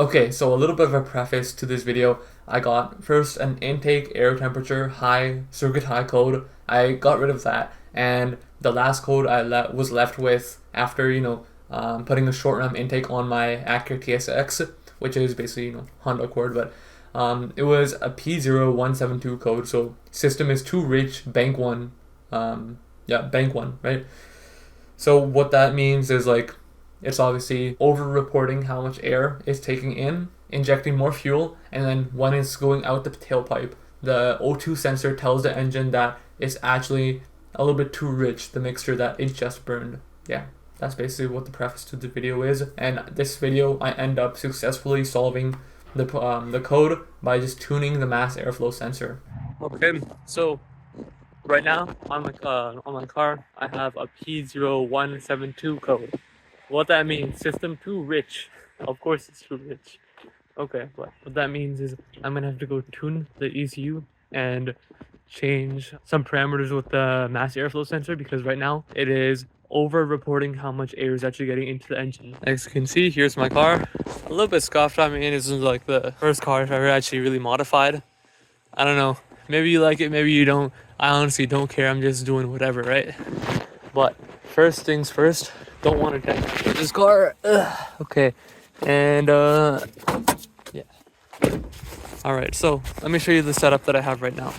Okay, so a little bit of a preface to this video. I got first an intake air temperature high circuit high code. I got rid of that, and the last code was left with after putting a short RAM intake on my Acura TSX, which is basically Honda Accord, but it was a P0172 code. So system is too rich, bank one, bank one, right? So what that means is like it's obviously over-reporting how much air it's taking in, injecting more fuel, and then when it's going out the tailpipe, the O2 sensor tells the engine that it's actually a little bit too rich, the mixture that it just burned. Yeah, that's basically what the preface to the video is. And this video, I end up successfully solving the code by just tuning the mass airflow sensor. Okay, so right now on my car, I have a P0172 code. What that means, system too rich. Of course it's too rich. Okay, but what that means is I'm gonna have to go tune the ECU and change some parameters with the mass airflow sensor, because right now it is over reporting how much air is actually getting into the engine. As you can see, here's my car. A little bit scuffed. I mean, this is like the first car I've ever actually really modified. I don't know. Maybe you like it, maybe you don't. I honestly don't care. I'm just doing whatever, right? But first things first, don't want to damage this car. Okay, and yeah. All right, so let me show you the setup that I have right now.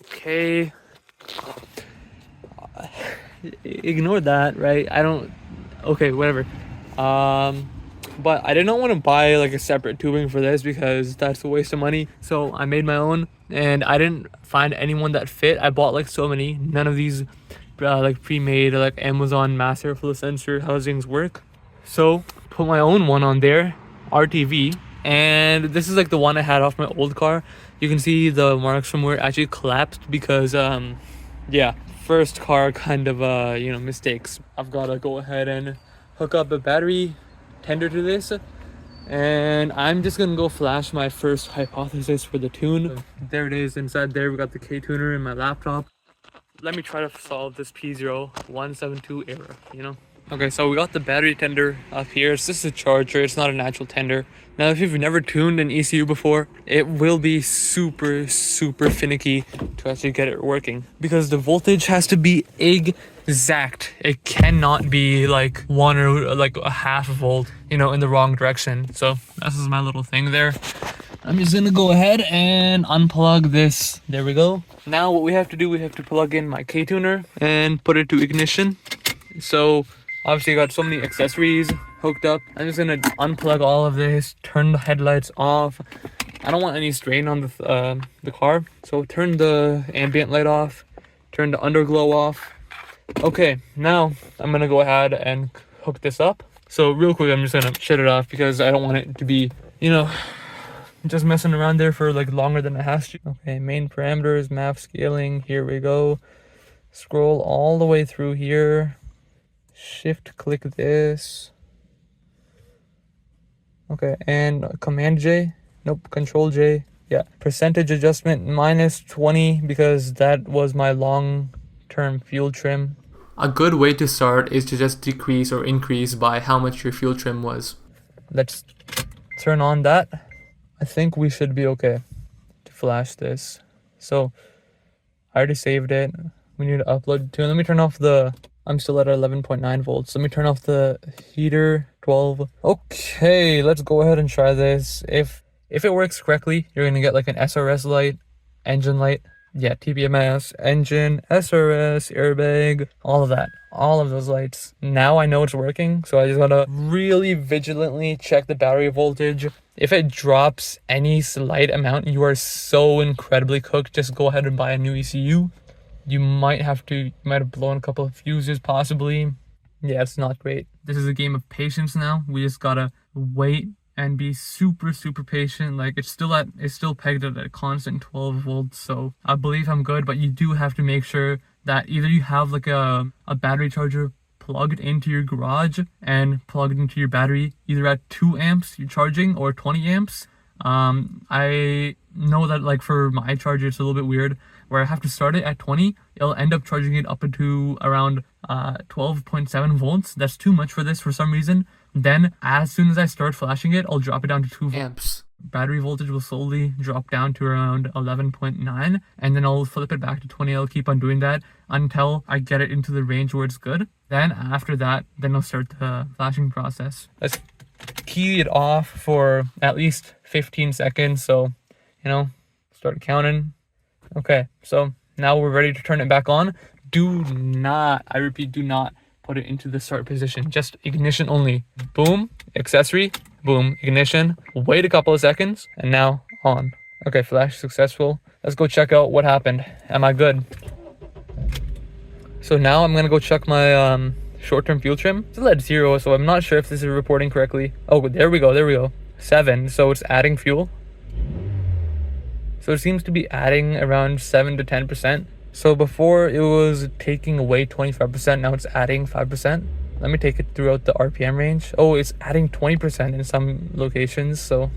Okay. Ignore that, right? I don't. Okay, whatever. But I did not want to buy like a separate tubing for this because that's a waste of money. So I made my own, and I didn't find anyone that fit. I bought like so many. None of these like pre-made like Amazon mass airflow sensor housings work. So put my own one on there, RTV, and this is like the one I had off my old car. You can see the marks from where it actually collapsed because yeah, first car kind of mistakes. I've got to go ahead and hook up a battery tender to this, and I'm just gonna go flash my first hypothesis for the tune. There it is. Inside there we got the K tuner in my laptop. Let me try to solve this P0172 error, Okay, so we got the battery tender up here. It's just a charger, it's not an actual tender. Now, if you've never tuned an ECU before, it will be super finicky to actually get it working, because the voltage has to be exact. It cannot be like 1 or like a half volt, in the wrong direction. So this is my little thing there. I'm just gonna go ahead and unplug this. There we go. Now what we have to do, we have to plug in my K-tuner and put it to ignition. So obviously I got so many accessories hooked up. I'm just gonna unplug all of this, turn the headlights off. I don't want any strain on the car. So turn the ambient light off, turn the underglow off. Okay, now I'm gonna go ahead and hook this up. So real quick, I'm just gonna shut it off because I don't want it to be, just messing around there for like longer than it has to. Okay, main parameters, map scaling, here we go. Scroll all the way through here. Shift click this. Okay, and Command J. Nope, Control J. Yeah, percentage adjustment -20 because that was my long-term fuel trim. A good way to start is to just decrease or increase by how much your fuel trim was. Let's turn on that. I think we should be okay to flash this. So I already saved it. We need to upload to. Let me turn off I'm still at 11.9 volts. Let me turn off the heater. 12. Okay, let's go ahead and try this. If it works correctly, you're gonna get like an SRS light, engine light. Yeah, TPMS, engine, SRS, airbag, all of that. All of those lights. Now I know it's working, so I just gotta really vigilantly check the battery voltage. If it drops any slight amount, you are so incredibly cooked. Just go ahead and buy a new ECU. You might have blown a couple of fuses possibly. Yeah, it's not great. This is a game of patience now. We just gotta wait and be super patient. Like it's still pegged at a constant 12 volts, so I believe I'm good. But you do have to make sure that either you have like a battery charger plugged into your garage and plugged into your battery either at 2 amps you're charging or 20 amps. I know that like for my charger it's a little bit weird where I have to start it at 20. It'll end up charging it up into around 12.7 volts. That's too much for this for some reason. Then as soon as I start flashing it, I'll drop it down to 2 amps. Battery voltage will slowly drop down to around 11.9, and then I'll flip it back to 20. I'll keep on doing that until I get it into the range where it's good. Then after that, then I'll start the flashing process. Let's key it off for at least 15 seconds. So, start counting. Okay, so now we're ready to turn it back on. Do not, I repeat, do not put it into the start position. Just ignition only. Boom, accessory, boom, ignition. Wait a couple of seconds, and now on. Okay, flash successful. Let's go check out what happened. Am I good? So now I'm gonna go check my short-term fuel trim. It's at 0, so I'm not sure if this is reporting correctly. Oh, there we go. 7, so it's adding fuel. So it seems to be adding around 7 to 10%. So before it was taking away 25%, now it's adding 5%. Let me take it throughout the RPM range. Oh, it's adding 20% in some locations, so.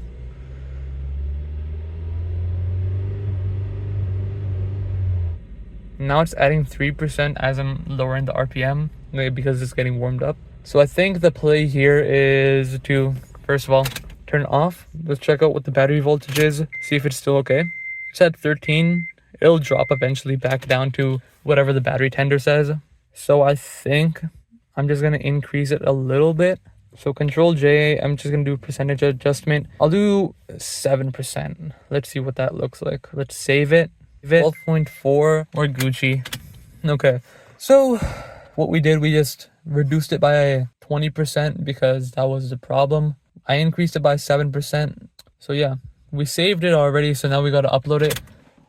Now it's adding 3% as I'm lowering the RPM because it's getting warmed up. So I think the play here is to, first of all, turn it off. Let's check out what the battery voltage is, see if it's still okay. It's at 13. It'll drop eventually back down to whatever the battery tender says. So I think I'm just gonna increase it a little bit. So Control J, I'm just gonna do percentage adjustment. I'll do 7%. Let's see what that looks like. Let's save it. 12.4 or Gucci. Okay, so what we did, we just reduced it by 20% because that was the problem. I increased it by 7%. So yeah, we saved it already, so now we gotta upload it.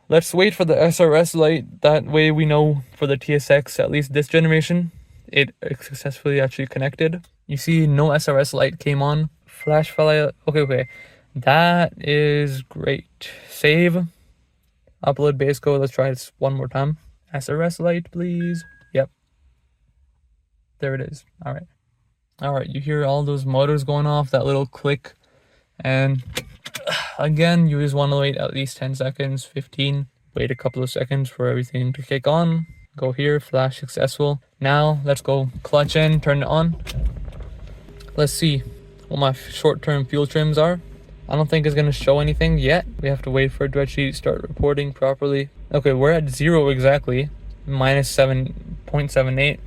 Let's wait for the SRS light. That way we know for the TSX, at least this generation, it successfully actually connected. You see no SRS light came on. Flash file, okay. That is great. Save, upload base code. Let's try this one more time. SRS light, please. Yep. There it is. All right, you hear all those motors going off, that little click. And again, you just want to wait at least 10 seconds, 15. Wait a couple of seconds for everything to kick on. Go here, flash successful. Now let's go clutch in, turn it on. Let's see what my short-term fuel trims are. I don't think it's going to show anything yet. We have to wait for it to actually start reporting properly. Okay, we're at 0 exactly. Minus 7.78.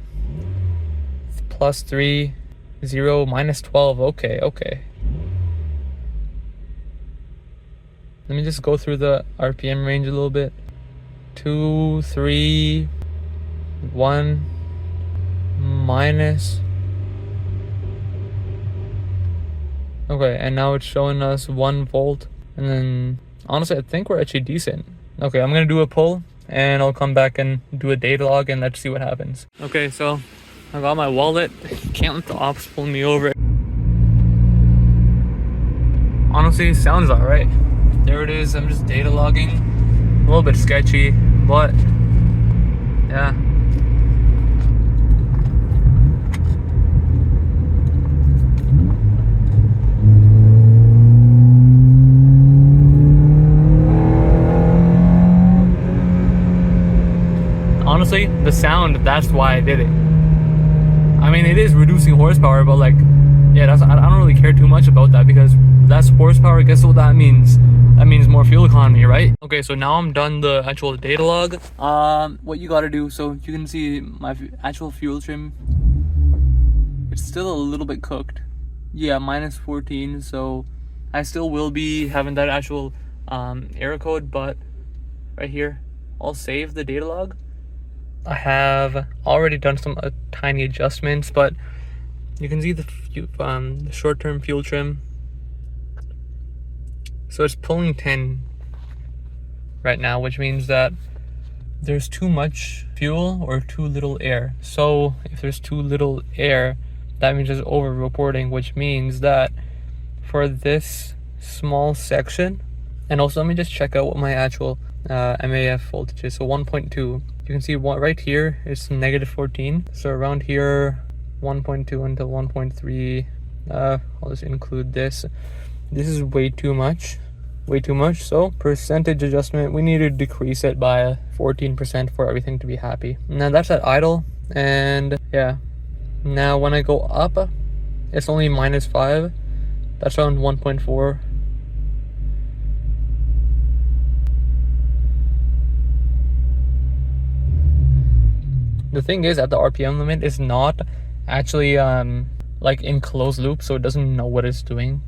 Plus 3, 0, minus 12. Okay. Let me just go through the RPM range a little bit. 2, 3, 1, minus. Okay, and now it's showing us 1 volt. And then, honestly, I think we're actually decent. Okay, I'm gonna do a pull, and I'll come back and do a data log, and let's see what happens. Okay, so I got my wallet. Can't let the ops pull me over. Honestly, sounds alright. There it is. I'm just data logging. A little bit sketchy, but yeah. Honestly, the sound, that's why I did it. I mean, it is reducing horsepower, but like, yeah, I don't really care too much about that because less horsepower, guess what that means? That means more fuel economy, right? Okay, so now I'm done the actual data log. What you gotta do, so you can see my actual fuel trim. It's still a little bit cooked. Yeah, minus 14, so I still will be having that actual error code, but right here, I'll save the data log. I have already done some tiny adjustments, but you can see the short-term fuel trim. So it's pulling 10 right now, which means that there's too much fuel or too little air. So if there's too little air, that means there's over-reporting, which means that for this small section, and also let me just check out what my actual MAF voltage is. So 1.2. You can see right here it's negative 14. So around here, 1.2 until 1.3. I'll just include this. This is way too much. So percentage adjustment, we need to decrease it by 14% for everything to be happy. Now that's at idle, and yeah. Now when I go up, It's only -5. That's around 1.4. The thing is that the RPM limit is not actually like in closed loop, so it doesn't know what it's doing.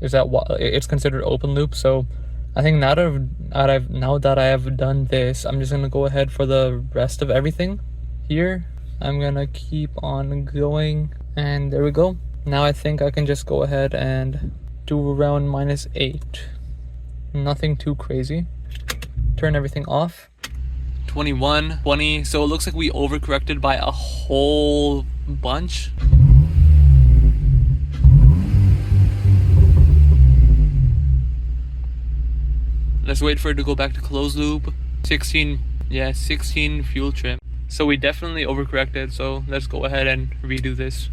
Is that what it's considered open loop? So I think now that I have done this, I'm just gonna go ahead for the rest of everything here. I'm gonna keep on going, and there we go. Now I think I can just go ahead and do around -8. Nothing too crazy. Turn everything off. 21, 20. So it looks like we overcorrected by a whole bunch. Let's wait for it to go back to closed loop. 16, yeah, 16 fuel trim. So we definitely overcorrected, so let's go ahead and redo this.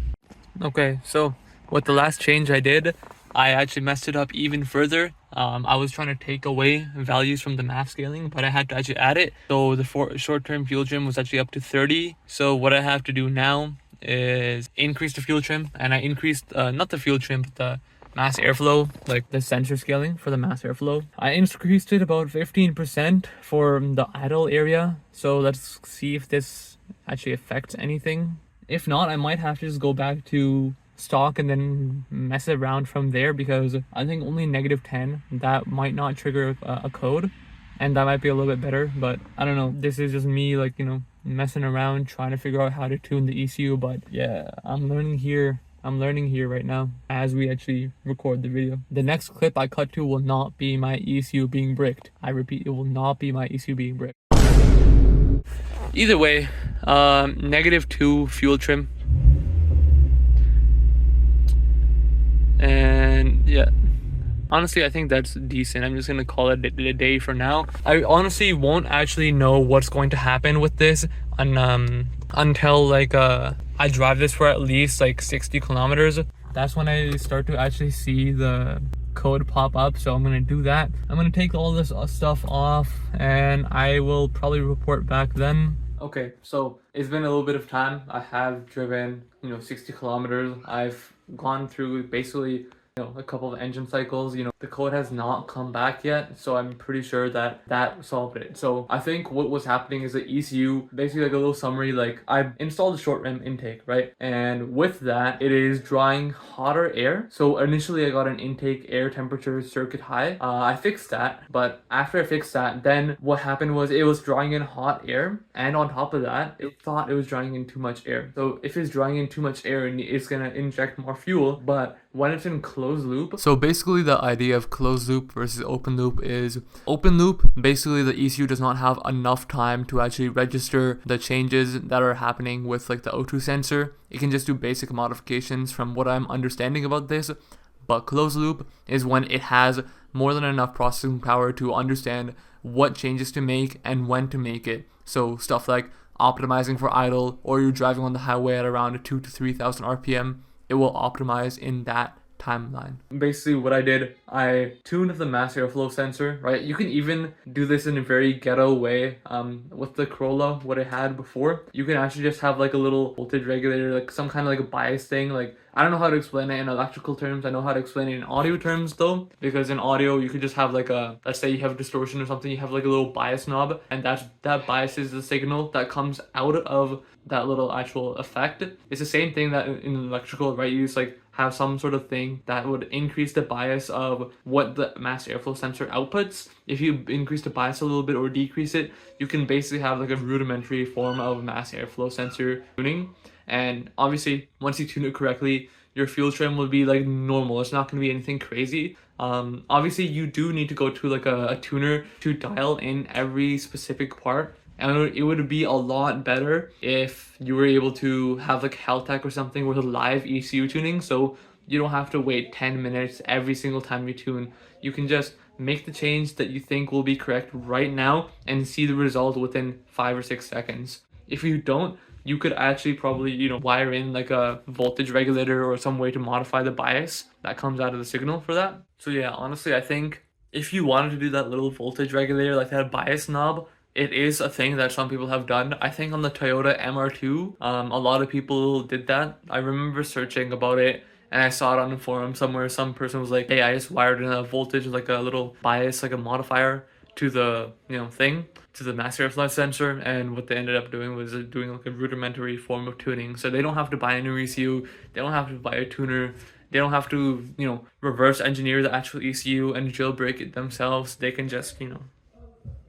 Okay, so with the last change I did, I actually messed it up even further. I was trying to take away values from the math scaling, but I had to actually add it. So the short-term fuel trim was actually up to 30. So what I have to do now is increase the fuel trim, and I increased, not the fuel trim, but the mass airflow, like the sensor scaling for the mass airflow. I increased it about 15% for the idle area. So let's see if this actually affects anything. If not, I might have to just go back to stock and then mess around from there, because I think only -10, that might not trigger a code, and that might be a little bit better. But I don't know, this is just me, like, you know, messing around trying to figure out how to tune the ECU. But yeah, I'm learning here right now as we actually record the video. The next clip I cut to will not be my ECU being bricked. I repeat, it will not be my ECU being bricked. Either way, -2 fuel trim. And yeah, honestly, I think that's decent. I'm just gonna call it a day for now. I honestly won't actually know what's going to happen with this until like I drive this for at least like 60 kilometers. That's when I start to actually see the code pop up. So I'm gonna do that. I'm gonna take all this stuff off, and I will probably report back then. Okay, so it's been a little bit of time. I have driven, 60 kilometers. I've gone through basically, a couple of engine cycles. The code has not come back yet, so I'm pretty sure that solved it. So I think what was happening is the ECU, basically like a little summary, like I installed a short rim intake, right? And with that, it is drawing hotter air. So initially I got an intake air temperature circuit high. I fixed that, but after I fixed that, then what happened was it was drawing in hot air, and on top of that, it thought it was drawing in too much air. So if it's drawing in too much air, it's gonna inject more fuel, but when it's in closed loop. So basically the idea of closed loop versus open loop is open loop, basically the ECU does not have enough time to actually register the changes that are happening with like the O2 sensor. It can just do basic modifications from what I'm understanding about this. But closed loop is when it has more than enough processing power to understand what changes to make and when to make it. So stuff like optimizing for idle, or you're driving on the highway at around 2,000 to 3,000 RPM. It will optimize in that timeline. Basically what I did, I tuned the mass airflow sensor, right? You can even do this in a very ghetto way. With the Corolla, what it had before, you can actually just have like a little voltage regulator, like some kind of like a bias thing. Like, I don't know how to explain it in electrical terms. I know how to explain it in audio terms though, because in audio you could just have like a, let's say you have distortion or something, you have like a little bias knob, and that biases the signal that comes out of that little actual effect. It's the same thing that in electrical, right? You just like have some sort of thing that would increase the bias of what the mass airflow sensor outputs. If you increase the bias a little bit or decrease it, you can basically have like a rudimentary form of mass airflow sensor tuning. And obviously, once you tune it correctly, your fuel trim will be like normal. It's not going to be anything crazy. Obviously, you do need to go to like a tuner to dial in every specific part. And it would be a lot better if you were able to have like Haltech or something with a live ECU tuning. So you don't have to wait 10 minutes every single time you tune. You can just make the change that you think will be correct right now and see the result within 5 or 6 seconds. If you don't, you could actually probably, wire in like a voltage regulator or some way to modify the bias that comes out of the signal for that. So yeah, honestly, I think if you wanted to do that little voltage regulator, like that bias knob, it is a thing that some people have done. I think on the Toyota MR2, a lot of people did that. I remember searching about it, And I saw it on the forum somewhere. Some person was like, "Hey, I just wired in a voltage, like a little bias, like a modifier to the thing, to the master slide sensor." And what they ended up doing was doing like a rudimentary form of tuning. So they don't have to buy a new ECU. They don't have to buy a tuner. They don't have to reverse engineer the actual ECU and jailbreak it themselves. They can just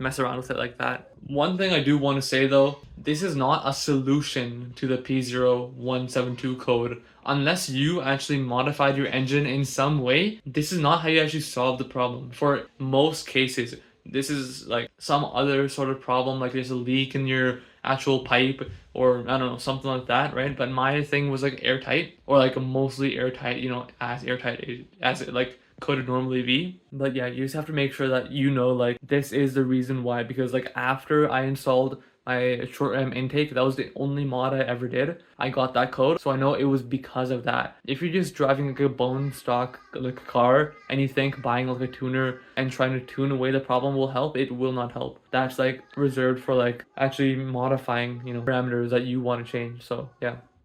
mess around with it like that. One thing I do want to say though, this is not a solution to the P0172 code. Unless you actually modified your engine in some way, this is not how you actually solve the problem. For most cases, this is like some other sort of problem, like there's a leak in your actual pipe or I don't know, something like that, right? But my thing was like airtight or like mostly airtight, as airtight as it like could normally be. But yeah, you just have to make sure that like this is the reason why, because like after I installed my short ram intake, that was the only mod I ever did. I got that code, so I know it was because of that. If you're just driving like a bone stock like car and you think buying like a tuner and trying to tune away the problem will help, it will not help. That's like reserved for like actually modifying parameters that you want to change. So yeah.